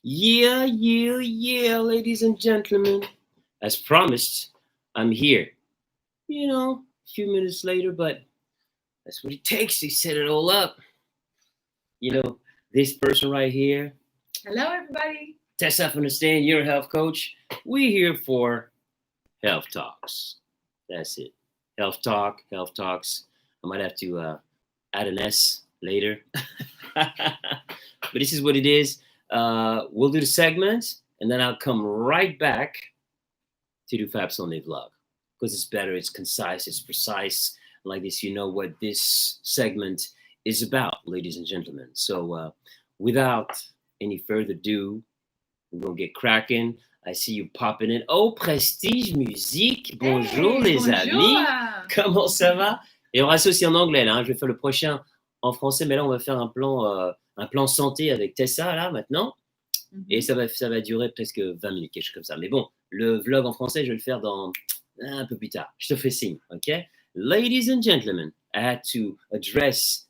Yeah, ladies and gentlemen. As promised, I'm here. A few minutes later, but that's what it takes to set it all up. You know, this person right here, Hello, everybody. Tessa from the Steen, your health coach. We're here for health talks. That's it. Health talks. I might have to add an S later. But this is what it is. We'll do the segments, and then I'll come right back to do Fab Sunday vlog because it's better, it's concise, it's precise. Like this, you know what this segment is about, ladies and gentlemen. So, without any further ado, we're gonna get cracking. I see you popping in. Oh, Prestige Musique. Bonjour, Hey, les bonjour. amis. Comment ça va? Et on reste aussi en anglais là. Je vais faire le prochain en français, mais là on va faire un plan santé avec Tessa là maintenant. Et ça va durer presque 20 minutes, quelque chose comme ça. Mais bon, le vlog en français, je vais le faire dans un peu plus tard. Je te fais signe, ok? Ladies and gentlemen, I had to address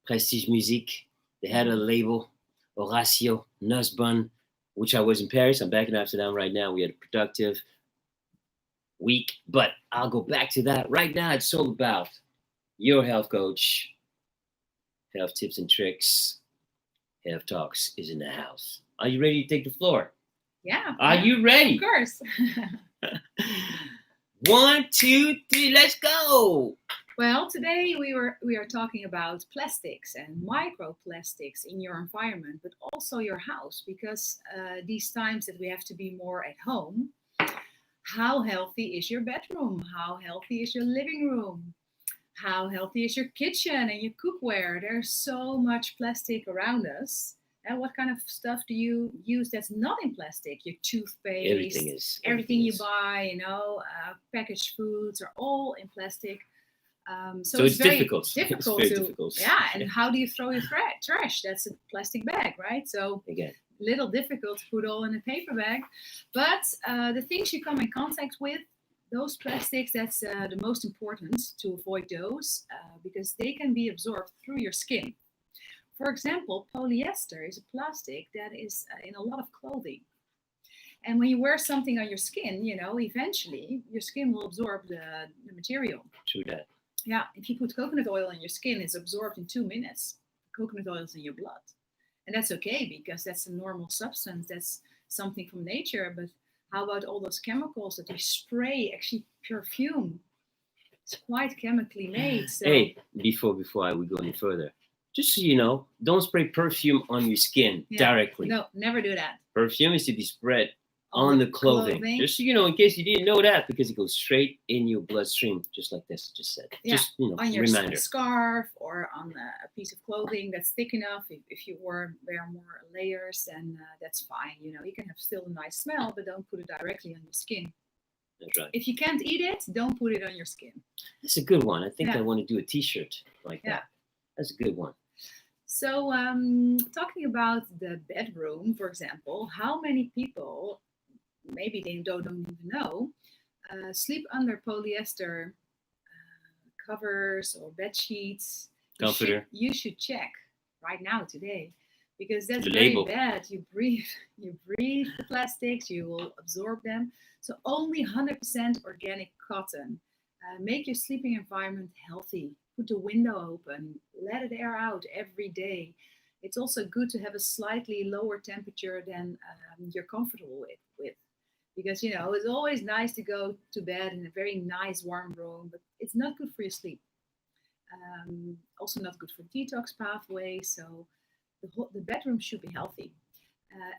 Prestige Musique. They had a label, Horacio Nussbaum, which I was in Paris. I'm back in Amsterdam right now. We had a productive week, but I'll go back to that. Right now, it's all about your health coach, health tips and tricks. Health Talks is in the house. Are you ready to take the floor? Yeah. Are you ready? Of course. 1, 2, 3, let's go. Well, today we are talking about plastics and microplastics in your environment, but also your house, because these times that we have to be more at home. How healthy is your bedroom? How healthy is your living room? How healthy is your kitchen and your cookware? There's so much plastic around us. And what kind of stuff do you use that's not in plastic? Your toothpaste, everything you buy, packaged foods are all in plastic. So it's very difficult. Yeah, and how do you throw your trash? That's a plastic bag, right? So again, little difficult to put all in a paper bag. But the things you come in contact with, those plastics, that's the most important to avoid those because they can be absorbed through your skin. For example, polyester is a plastic that is in a lot of clothing. And when you wear something on your skin, eventually your skin will absorb the material. True that. Yeah, if you put coconut oil on your skin, it's absorbed in 2 minutes. Coconut oil is in your blood. And that's okay because that's a normal substance. That's something from nature. But how about all those chemicals that we spray, actually perfume? It's quite chemically made. So. Hey, before we go any further, just so you know, don't spray perfume on your skin directly. No, never do that. Perfume is to be spread on the clothing. Just so you know, in case you didn't know that, because it goes straight in your bloodstream, just like Tessa just said. Yeah. Just, on your reminder. Scarf or on a piece of clothing that's thick enough. If you wear more layers, then that's fine. You can have still a nice smell, but don't put it directly on your skin. That's right. If you can't eat it, don't put it on your skin. That's a good one. I think I want to do a T-shirt like that. That's a good one. So, talking about the bedroom, for example, how many people, maybe they don't even know, sleep under polyester covers or bed sheets? Comforter. You should check right now today, because that's very bad. You breathe the plastics, you will absorb them. So only 100% organic cotton. Make your sleeping environment healthy. Put the window open, let it air out every day. It's also good to have a slightly lower temperature than you're comfortable with. Because, it's always nice to go to bed in a very nice warm room, but it's not good for your sleep. Also not good for detox pathways. So the bedroom should be healthy.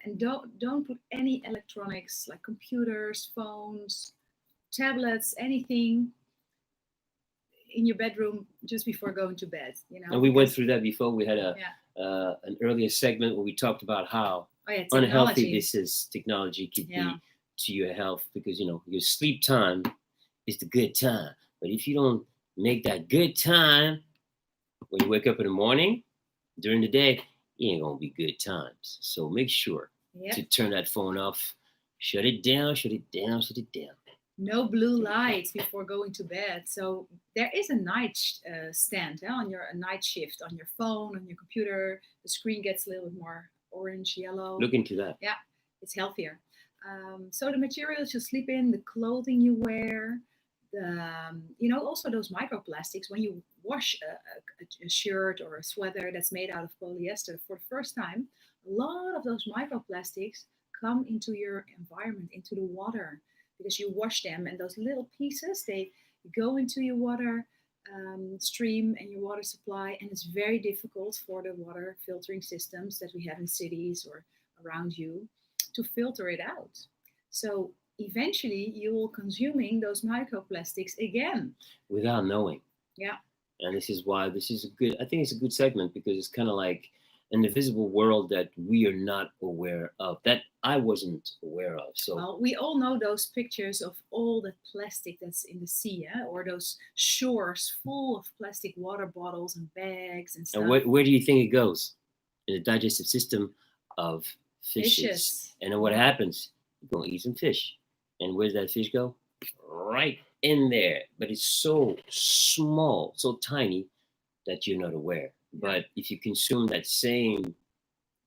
And don't put any electronics like computers, phones, tablets, anything in your bedroom just before going to bed. And we went through that before. We had an earlier segment where we talked about how unhealthy technology could be to your health, because your sleep time is the good time. But if you don't make that good time when you wake up in the morning, during the day, it ain't gonna be good times. So make sure to turn that phone off, shut it down. No blue lights before going to bed. So there is a night stand on a night shift on your phone, on your computer. The screen gets a little bit more orange, yellow. Look into that. Yeah, it's healthier. So the materials you sleep in, the clothing you wear, also those microplastics. When you wash a shirt or a sweater that's made out of polyester for the first time, a lot of those microplastics come into your environment, into the water, because you wash them, and those little pieces, they go into your water stream and your water supply, and it's very difficult for the water filtering systems that we have in cities or around you to filter it out. So eventually you will consuming those microplastics again without knowing. Yeah. And this is why this is I think it's a good segment, because it's kind of like an invisible world that we are not aware of, that I wasn't aware of. So, well, we all know those pictures of all the plastic that's in the sea, or those shores full of plastic water bottles and bags and stuff. And where do you think it goes? In the digestive system of fishes. And then what happens? You're going to eat some fish. And where does that fish go? Right in there. But it's so small, so tiny that you're not aware. But if you consume that same...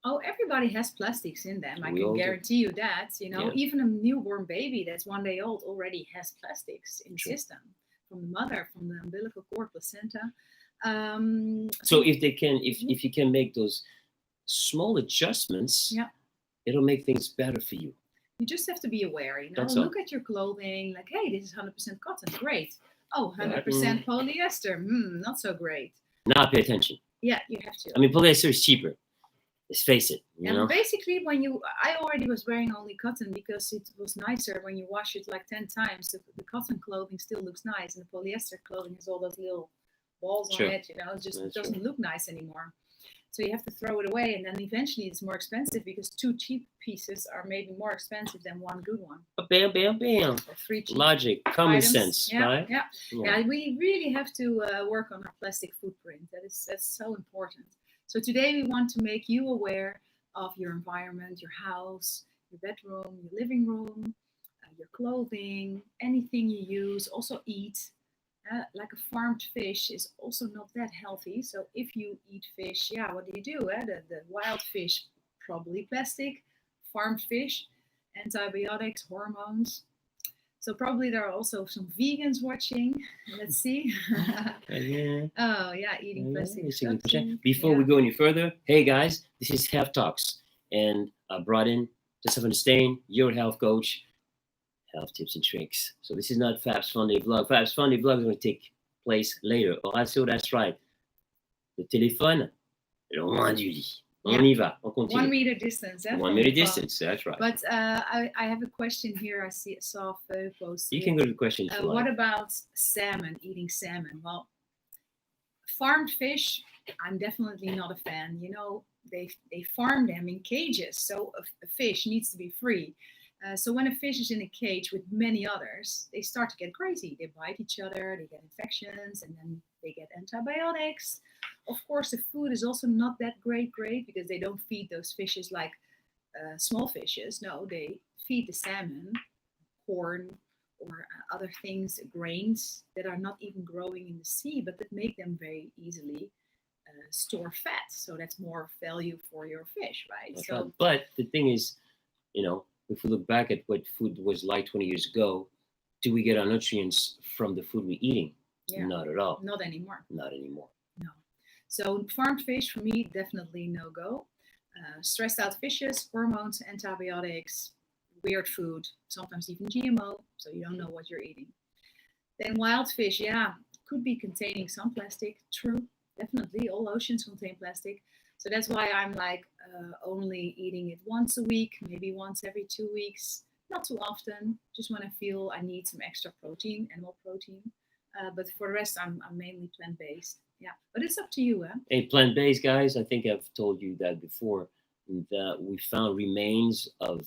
Oh, everybody has plastics in them. I can guarantee you that. Even a newborn baby that's 1 day old already has plastics in the system. From the mother, from the umbilical cord, placenta. So if you can make those small adjustments, it'll make things better for you. You just have to be aware. Look at your clothing. Like, hey, this is 100% cotton. Great. Oh, 100% polyester. Not so great. Now pay attention. Yeah, you have to. I mean, polyester is cheaper. Let's face it. You know? Basically, I already was wearing only cotton because it was nicer when you wash it like 10 times. The cotton clothing still looks nice, and the polyester clothing has all those little balls on it. It just doesn't look nice anymore. So you have to throw it away, and then eventually it's more expensive because 2 cheap pieces are maybe more expensive than 1 good one. Bam, bam, bam. Or 3 cheap Logic, common sense, right? Yeah. We really have to work on our plastic footprint. That's so important. So today we want to make you aware of your environment, your house, your bedroom, your living room, your clothing, anything you use, also eat. Like a farmed fish is also not that healthy. So if you eat fish, what do? The wild fish, probably plastic. Farmed fish, antibiotics, hormones. So probably there are also some vegans watching. Let's see. Oh, yeah, eating plastic. Before we go any further, hey guys, this is Health Talks. And I brought in Tessa from Steen, your health coach. Health tips and tricks. So this is not Fab's Fun Day Vlog. Fab's Fun Day Vlog is going to take place later. So that's right. Le téléphone, loin du lit. On y va. On continue. 1 meter distance. 1 meter distance. That's right. But I have a question here. I saw a post. You can go to the question. What about salmon? Eating salmon? Well, farmed fish, I'm definitely not a fan. They farm them in cages, so a fish needs to be free. So when a fish is in a cage with many others, they start to get crazy. They bite each other, they get infections, and then they get antibiotics. Of course, the food is also not that great because they don't feed those fishes like small fishes. No, they feed the salmon corn or other things, grains that are not even growing in the sea, but that make them very easily store fat. So that's more value for your fish, right? Okay. But the thing is, if we look back at what food was like 20 years ago, do we get our nutrients from the food we're eating? Yeah. Not at all. Not anymore. Not anymore. No. So farmed fish, for me, definitely no-go. Stressed out fishes, hormones, antibiotics, weird food, sometimes even GMO, so you don't know what you're eating. Then wild fish, could be containing some plastic. True, definitely. All oceans contain plastic. So that's why I'm like only eating it once a week, maybe once every 2 weeks. Not too often, just when I feel I need some extra protein, animal protein. But for the rest, I'm mainly plant-based. Yeah, but it's up to you. Hey, plant-based guys, I think I've told you that before, that we found remains of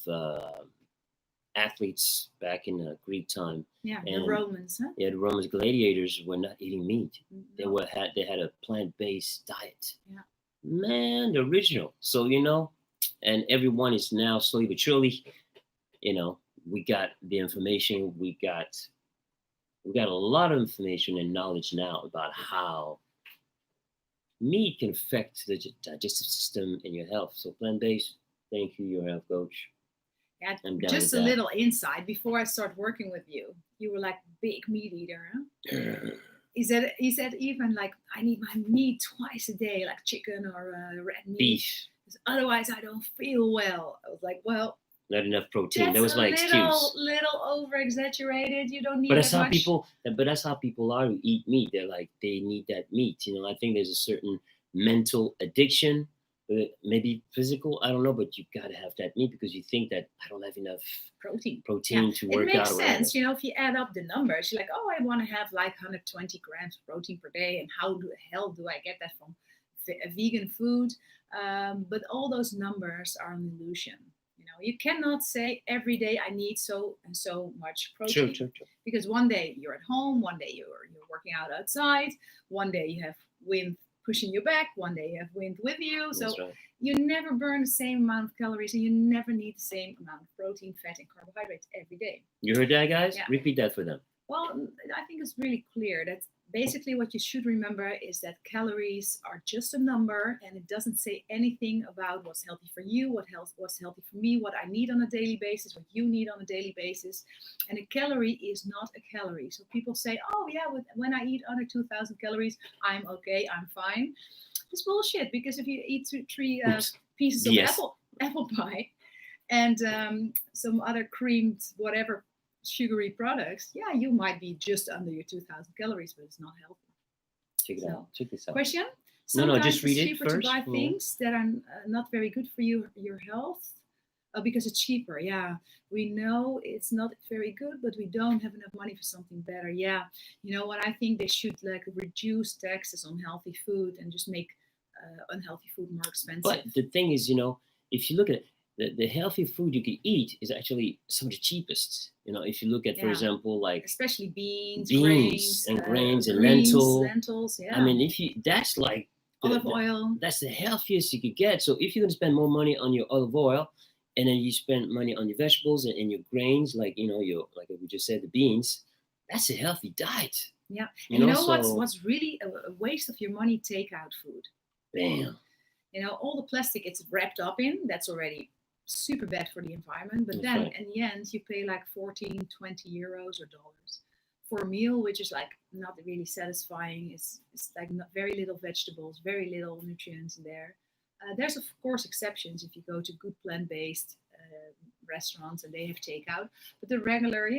athletes back in Greek time. Yeah, and the Romans. Huh? Yeah, the Romans gladiators were not eating meat. No. They had a plant-based diet. Yeah. Man, the original. So, and everyone is now slowly but surely, we got the information. We got a lot of information and knowledge now about how meat can affect the digestive system and your health. So plant-based, thank you, your health coach. Yeah, just a little insight. Before I start working with you, you were like big meat eater, huh? He said even like, I need my meat twice a day, like chicken or red meat. Beef. Because otherwise I don't feel well. I was like, well, not enough protein. That was my excuse. Little over exaggerated. You don't need but that much. But that's how people are who eat meat. They're like, they need that meat. You know, I think there's a certain mental addiction, maybe physical. I don't know, but you got to have that meat because you think that I don't have enough protein to work out. It makes sense. You know, if you add up the numbers, you're like, oh, I want to have like 120 grams of protein per day. And how the hell do I get that from vegan food? But all those numbers are an illusion. You cannot say every day I need so and so much protein. True. Because one day you're at home, one day you're working out outside, one day you have wind pushing you back, one day you have wind with you. So you never burn the same amount of calories and you never need the same amount of protein, fat, and carbohydrates every day. You heard that, guys? Yeah. Repeat that for them. Well, I think it's really clear that basically what you should remember is that calories are just a number and it doesn't say anything about what's healthy for you, what's healthy for me, what I need on a daily basis, what you need on a daily basis. And a calorie is not a calorie. So people say, oh yeah, when I eat under 2,000 calories, I'm okay, I'm fine. It's bullshit, because if you eat three pieces of apple pie and some other creamed whatever sugary products, yeah, you might be just under your 2,000 calories, but it's not healthy. Check this out. Question? No, just read it first. It's cheaper to buy things that are not very good for your health because it's cheaper. Yeah, we know it's not very good, but we don't have enough money for something better. Yeah, you know what? I think they should like reduce taxes on healthy food and just make unhealthy food more expensive. But the thing is, if you look at it, the healthy food you can eat is actually some of the cheapest. If you look at, for example, like especially beans and grains and lentils. Yeah. I mean, that's like olive oil. That's the healthiest you could get. So if you're going to spend more money on your olive oil, and then you spend money on your vegetables and your grains, like like we just said, the beans, that's a healthy diet. Yeah. You know what's really a waste of your money? Takeout food. Bam. All the plastic it's wrapped up in, that's already super bad for the environment. But then in the end, you pay like 14, 20 euros or dollars for a meal, which is like not really satisfying. It's like very little vegetables, very little nutrients in there. There's of course exceptions if you go to good plant-based restaurants and they have takeout. But the regular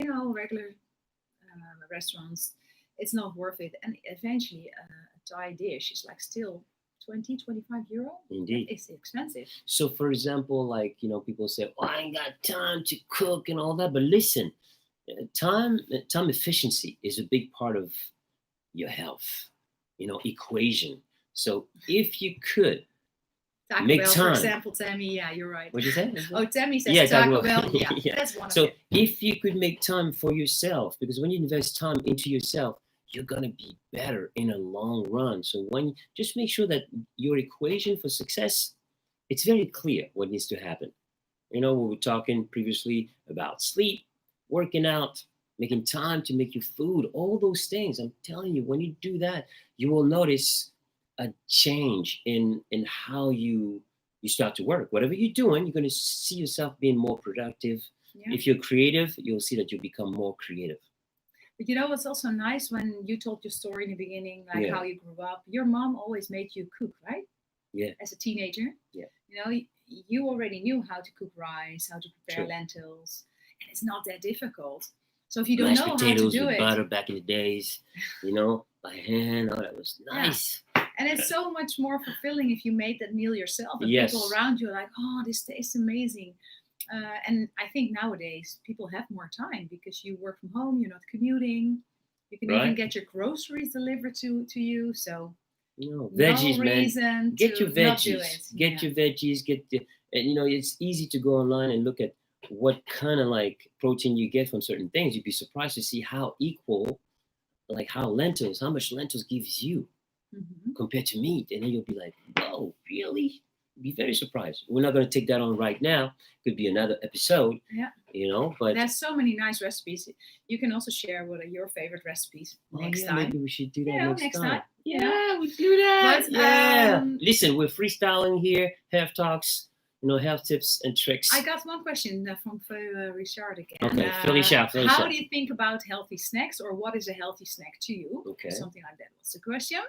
restaurants, it's not worth it. And eventually a Thai dish is like still 20, 25 euro. Indeed. It's expensive. So for example, like, people say, oh, I ain't got time to cook and all that. But listen, time efficiency is a big part of your health, equation. So if you could make Bell, time. for example, Tammy, yeah, you're right. What'd you say? Oh, Tammy says Taco Bell. Yeah, yeah. That's one so of it. If you could make time for yourself, because when you invest time into yourself, you're going to be better in a long run. So just make sure that your equation for success, it's very clear what needs to happen. We were talking previously about sleep, working out, making time to make your food, all those things. I'm telling you, when you do that, you will notice a change in how you start to work. Whatever you're doing, you're going to see yourself being more productive. Yeah. If you're creative, you'll see that you become more creative. But what's also nice, when you told your story in the beginning, like how you grew up, your mom always made you cook, right? Yeah. As a teenager. Yeah. You already knew how to cook rice, how to prepare lentils, and it's not that difficult. So if you don't know how to do it. Mashed potatoes with butter back in the days, by hand, that was nice. Yeah. And it's so much more fulfilling if you made that meal yourself and people around you are like, oh, this tastes amazing. And I think nowadays people have more time because you work from home, you're not commuting. You can even get your groceries delivered to you. So veggies, man. Get your veggies. Your veggies. And it's easy to go online and look at what kind of like protein you get from certain things. You'd be surprised to see how equal, like how much lentils gives you compared to meat. And then you'll be like, whoa, really? be very surprised. We're not going to take that on right now. Could be another episode. Yeah. But there's so many nice recipes. You can also share what are your favorite recipes next time. Maybe we should do that next time. Yeah, we do that. But, listen, we're freestyling here. Health talks, health tips and tricks. I got one question from Richard again. Okay, Felicia. How do you think about healthy snacks, or what is a healthy snack to you? Okay. Something like that was the question.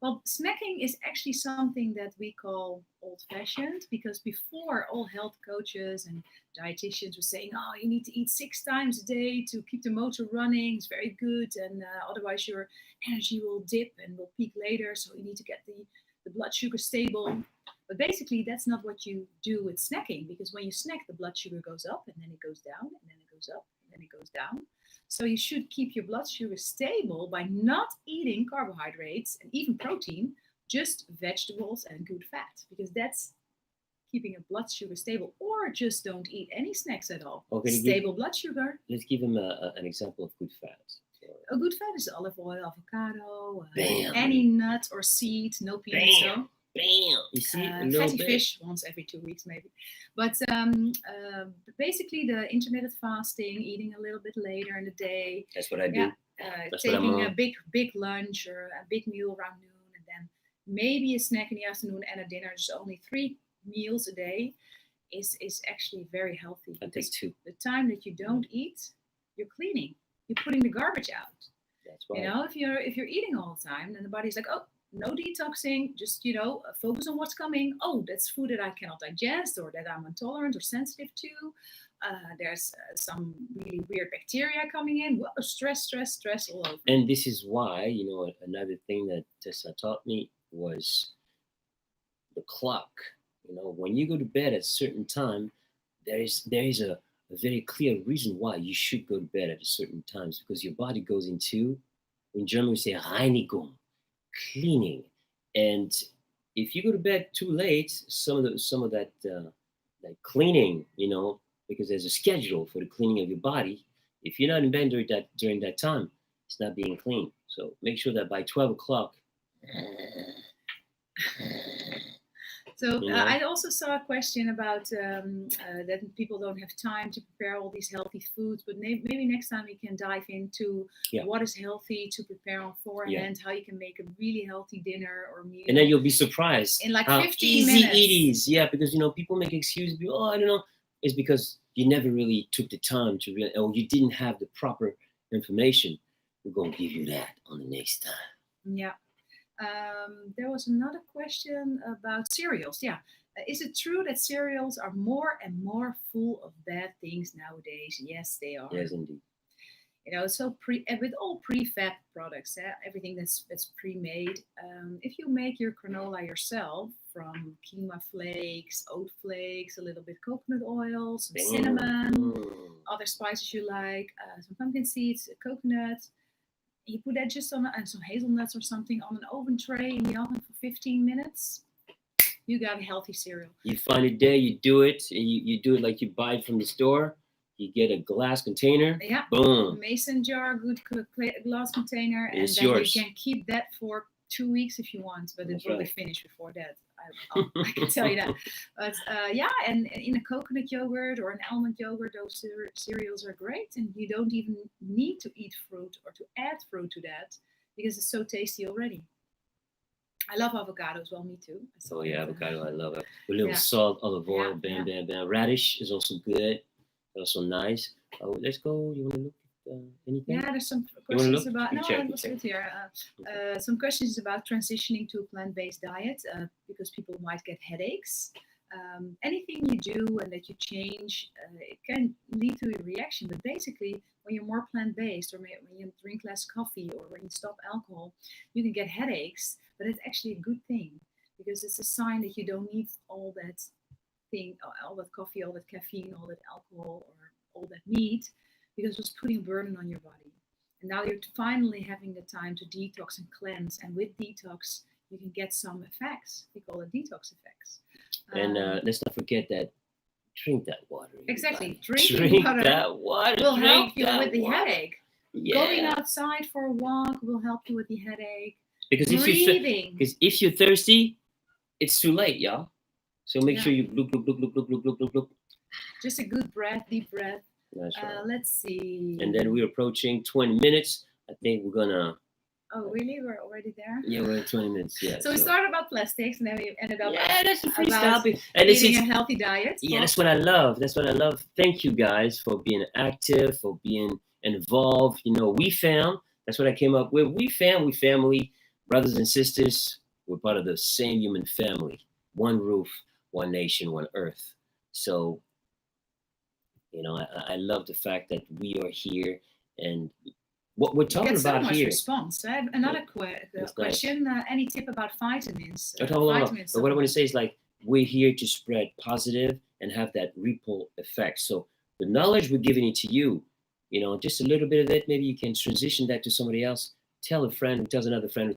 Well, snacking is actually something that we call old-fashioned, because before, all health coaches and dietitians were saying, you need to eat 6 times a day to keep the motor running. It's very good, and otherwise your energy will dip and will peak later. So you need to get the blood sugar stable. But basically, that's not what you do with snacking, because when you snack, the blood sugar goes up, and then it goes down, and then it goes up, and then it goes down. So you should keep your blood sugar stable by not eating carbohydrates and even protein, just vegetables and good fat, because that's keeping a blood sugar stable. Or just don't eat any snacks at all. Stable blood sugar. Let's give him an example of good fat. A good fat is olive oil, avocado, any nut or seed, no peanuts. Bam. You see, fatty fish once every 2 weeks maybe. But basically the intermittent fasting, eating a little bit later in the day. That's what I do. Taking a big lunch or a big meal around noon, and then maybe a snack in the afternoon and a dinner. Just only 3 meals a day is actually very healthy. I take 2. The time that you don't eat, you're cleaning. You're putting the garbage out. That's right. If you're eating all the time, then the body's like, no detoxing, just, focus on what's coming. That's food that I cannot digest, or that I'm intolerant or sensitive to. There's some really weird bacteria coming in. Whoa, stress all over. And this is why, another thing that Tessa taught me was the clock. When you go to bed at a certain time, there is a very clear reason why you should go to bed at a certain times, because your body goes into, in German we say Reinigung, cleaning. And if you go to bed too late, some of that cleaning, because there's a schedule for the cleaning of your body. If you're not in bed during that time, it's not being clean. So make sure that by 12 o'clock. So I also saw a question about that people don't have time to prepare all these healthy foods, but maybe next time we can dive into what is healthy to prepare on forehand, how you can make a really healthy dinner or meal. And then you'll be surprised in like how 15 minutes. Easy it is. Yeah, because people make excuses. I don't know. It's because you never really took the time to or you didn't have the proper information. We're going to give you that on the next time. Yeah. There was another question about cereals. Yeah. Is it true that cereals are more and more full of bad things nowadays? Yes, they are. Yes, indeed. So with all pre-fab products, everything that's pre-made. If you make your granola yourself from quinoa flakes, oat flakes, a little bit coconut oil, some cinnamon, other spices you like, some pumpkin seeds, coconut. You put that just on some hazelnuts or something on an oven tray in the oven for 15 minutes. You got a healthy cereal. You find it there, you do it, and you do it like you buy it from the store. You get a glass container. Yeah. Boom. Mason jar, good glass container, and it's then yours. You can keep that for 2 weeks if you want, but it will be finished before that. I can tell you that. But and in a coconut yogurt or an almond yogurt, those cereals are great, and you don't even need to eat fruit or to add fruit to that because it's so tasty already. I love avocado as well. Me too. Avocado, I love it. With a little salt, olive oil, bam. Radish is also good. Also nice. Let's go. You want to look at anything? Yeah, there's some questions about. No, it was good here. Some questions about transitioning to a plant-based diet because people might get headaches. Anything you do and that you change, it can lead to a reaction. But basically, when you're more plant-based, or when you drink less coffee, or when you stop alcohol, you can get headaches. But it's actually a good thing because it's a sign that you don't need all that coffee, all that caffeine, all that alcohol, or all that meat, because it's putting a burden on your body. And now you're finally having the time to detox and cleanse. And with detox, you can get some effects. We call it detox effects. And let's not forget that drink that water. Exactly. Drink that water. Will help you with the headache. Yeah. Going outside for a walk will help you with the headache. Because if you're thirsty, it's too late, y'all. So make sure you look. Just a good breath, deep breath. That's right. Let's see. And then we're approaching 20 minutes. I think we're gonna. Oh, really? We're already there? Yeah, we're at 20 minutes. Yeah. So we started about plastics, and then we ended up. Yeah, that's a about freestyle. And eating a healthy diet. Yeah, that's what I love. That's what I love. Thank you guys for being active, for being involved. You know, we found. That's what I came up with. We family, brothers and sisters. We're part of the same human family. One roof, one nation, one earth. So, you know, I love the fact that we are here and what we're talking about so much here. Response. I have another question. Nice. Any tip about vitamins? Vitamins. But what I want to say is like we're here to spread positive and have that ripple effect. So the knowledge we're giving it to you, you know, just a little bit of it. Maybe you can transition that to somebody else. Tell a friend who tells another friend who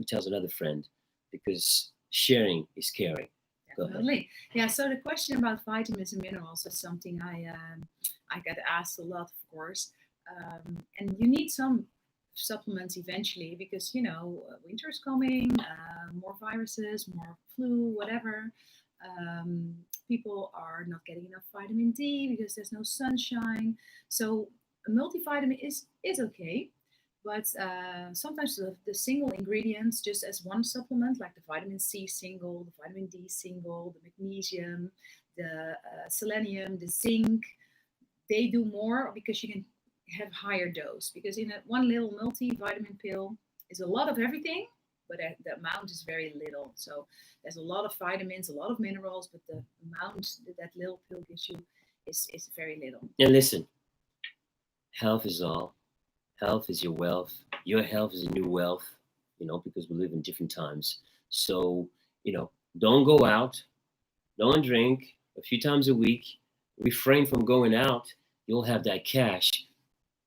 tells another friend, because sharing is caring. Definitely. Yeah. So the question about vitamins and minerals is something I get asked a lot, of course. And you need some supplements eventually because, you know, winter is coming, more viruses, more flu, whatever. People are not getting enough vitamin D because there's no sunshine. So a multivitamin is okay. But sometimes the single ingredients, just as one supplement, like the vitamin C single, the vitamin D single, the magnesium, the selenium, the zinc, they do more because you can have higher dose. Because in one little multivitamin pill is a lot of everything, but the amount is very little. So there's a lot of vitamins, a lot of minerals, but the amount that little pill gives you is very little. And listen, health is all. Health is your wealth. Your health is a new wealth, you know, because we live in different times. So, you know, don't go out. Don't drink a few times a week. Refrain from going out. You'll have that cash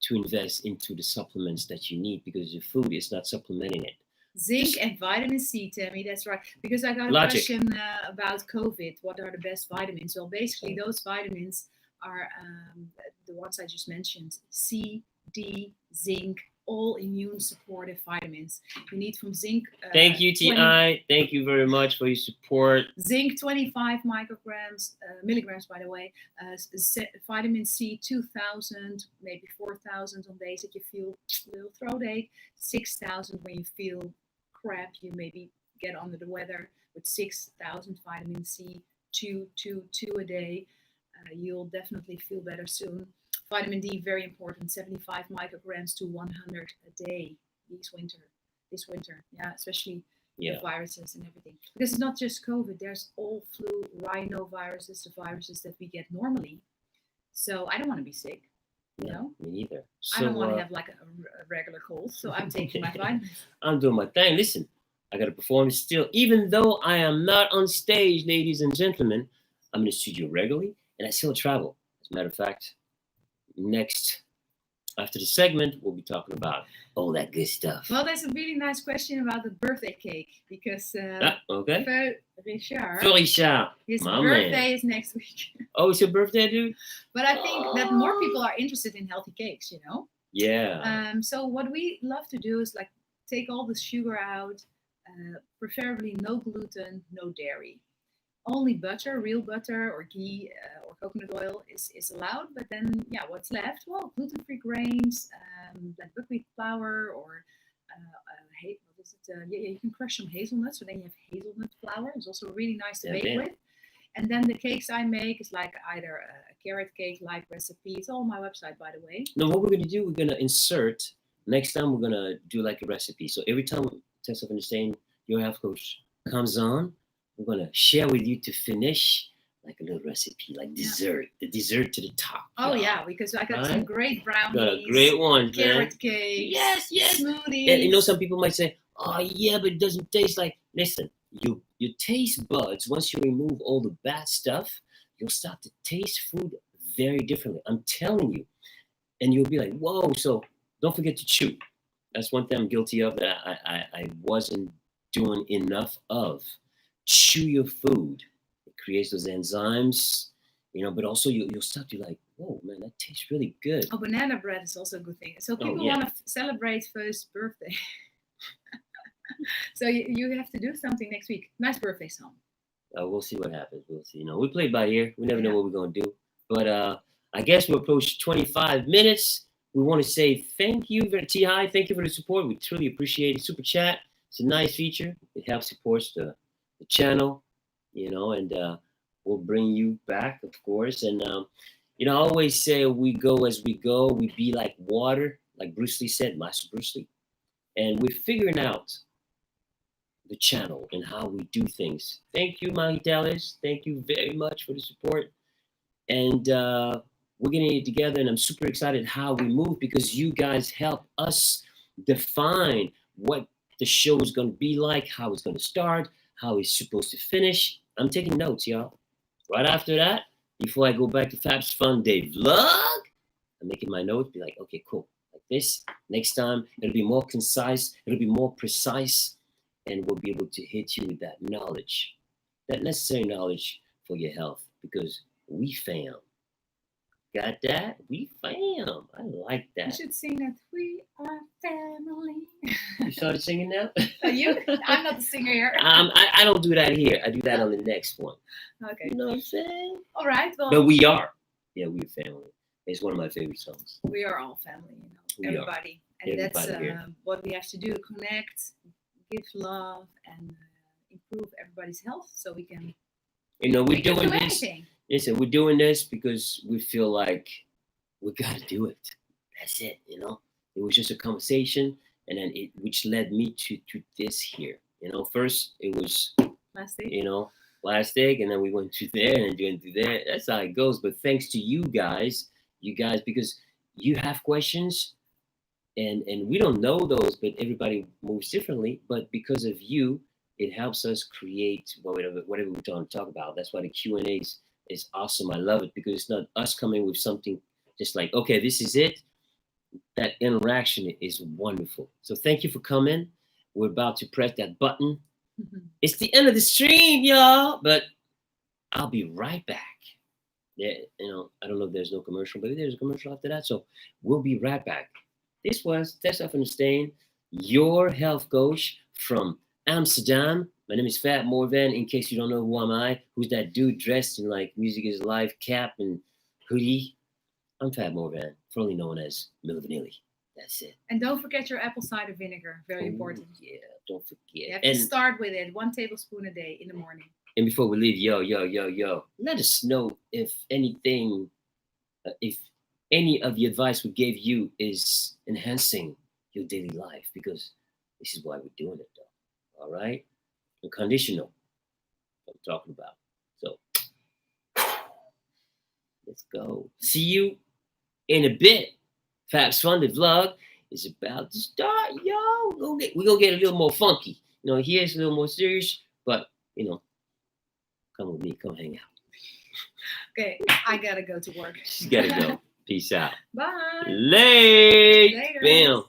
to invest into the supplements that you need because your food is not supplementing it. Zinc and vitamin C, Tammy, that's right. Because I got a question about COVID. What are the best vitamins? Well, basically, those vitamins are the ones I just mentioned. C, D, zinc, all immune supportive vitamins. You need from zinc. Thank you, TI. Thank you very much for your support. Zinc 25 milligrams, by the way. Vitamin C 2,000, maybe 4,000 on days that you feel a little throatache. 6,000 when you feel crap, you maybe get under the weather. With 6,000 vitamin C, two a day, you'll definitely feel better soon. Vitamin D, very important, 75 micrograms to 100 a day this winter. Yeah, especially the viruses and everything. Because it's not just COVID, there's all flu, rhinoviruses, the viruses that we get normally. So I don't want to be sick, you know? Me neither. So, I don't want to have like a regular cold, so I'm taking my vitamins. I'm doing my thing. Listen, I got to perform still. Even though I am not on stage, ladies and gentlemen, I'm in the studio regularly, and I still travel. As a matter of fact, next, after the segment, we'll be talking about all that good stuff. Well, there's a really nice question about the birthday cake because Richard, his birthday is next week. Oh, it's your birthday, dude? But I think that more people are interested in healthy cakes, you know? Yeah. So what we love to do is like take all the sugar out, preferably no gluten, no dairy. Only butter, real butter or ghee or coconut oil is allowed. But then, what's left? Well, gluten-free grains, like buckwheat flour or you can crush some hazelnuts. So then you have hazelnut flour. It's also really nice to bake with. And then the cakes I make is like either a carrot cake-like recipe. It's all on my website, by the way. No, what we're going to do, we're going to insert. Next time, we're going to do like a recipe. So every time Tessa from Steen, Your Health Coach, comes on, we're going to share with you to finish like a little recipe, like dessert, the dessert to the top. Oh, yeah, because I got some great brownies. Got a great one, carrot cake. Yes. Smoothies. And you know, some people might say, oh, yeah, but it doesn't taste like, listen, your taste buds, once you remove all the bad stuff, you'll start to taste food very differently. I'm telling you. And you'll be like, whoa, so don't forget to chew. That's one thing I'm guilty of that I wasn't doing enough of. Chew your food. It creates those enzymes, you know, but also you'll start to like, whoa, man, that tastes really good. Oh, banana bread is also a good thing. So people want to celebrate first birthday. So you have to do something next week. Nice birthday song. We'll see what happens. We'll see. We play by ear. We never know what we're going to do. But I guess we approached 25 minutes. We want to say thank you, T.I. Thank you for the support. We truly appreciate it. Super Chat. It's a nice feature. It helps support the channel, and we'll bring you back, of course. And, I always say we go as we go. We be like water, like Bruce Lee said, Master Bruce Lee. And we're figuring out the channel and how we do things. Thank you, my Italians. Thank you very much for the support. And we're getting it together, and I'm super excited how we move because you guys help us define what the show is going to be like, how it's going to start, how it's supposed to finish. I'm taking notes, y'all. Right after that, before I go back to Fab's Fun Day vlog, I'm making my notes, be like, okay, cool. Like this. Next time, it'll be more concise, it'll be more precise, and we'll be able to hit you with that knowledge, that necessary knowledge for your health, because we fam. Got that? We fam. I like that. You should sing that. We are family. You started singing now? You? I'm not the singer here. I don't do that here. I do that on the next one. Okay. You know what I'm saying? All right. Well, but we are. Yeah, we're family. It's one of my favorite songs. We are all family, everybody. And everybody that's what we have to do: connect, give love, and improve everybody's health, so we can. We're doing this. Listen, we're doing this because we feel like we got to do it. That's it. It was just a conversation, and then which led me to this here. First it was plastic, and then we went to there and went to there. That's how it goes. But thanks to you guys, because you have questions, and we don't know those, but everybody moves differently. But because of you, it helps us create whatever we're trying to talk about. That's why the Q&As is awesome. I love it because it's not us coming with something just like, okay, this is it. That interaction is wonderful. So thank you for coming. We're about to press that button. Mm-hmm. It's the end of the stream, y'all, but I'll be right back. Yeah, I don't know if there's no commercial, but there's a commercial after that. So we'll be right back. This was Tessa from Steen, your health coach from Amsterdam. My name is Fab Morvan. In case you don't know who am I, who's that dude dressed in like Music is Live cap and hoodie. I'm Fab Morvan, formerly known as Vanilli. That's it. And don't forget your apple cider vinegar. Very important. Yeah, don't forget. You have to start with it. 1 tablespoon a day in the morning. And before we leave, yo, let us know if anything, if any of the advice we gave you is enhancing your daily life, because this is why we're doing it, though. All right? Unconditional. I'm talking about. So let's go. See you in a bit. Fab's Fun, the vlog is about to start, yo. We're gonna get a little more funky. Here it's a little more serious, but come with me, come hang out. Okay, I gotta go to work. She's gotta go. Peace out. Bye. Later. Bam.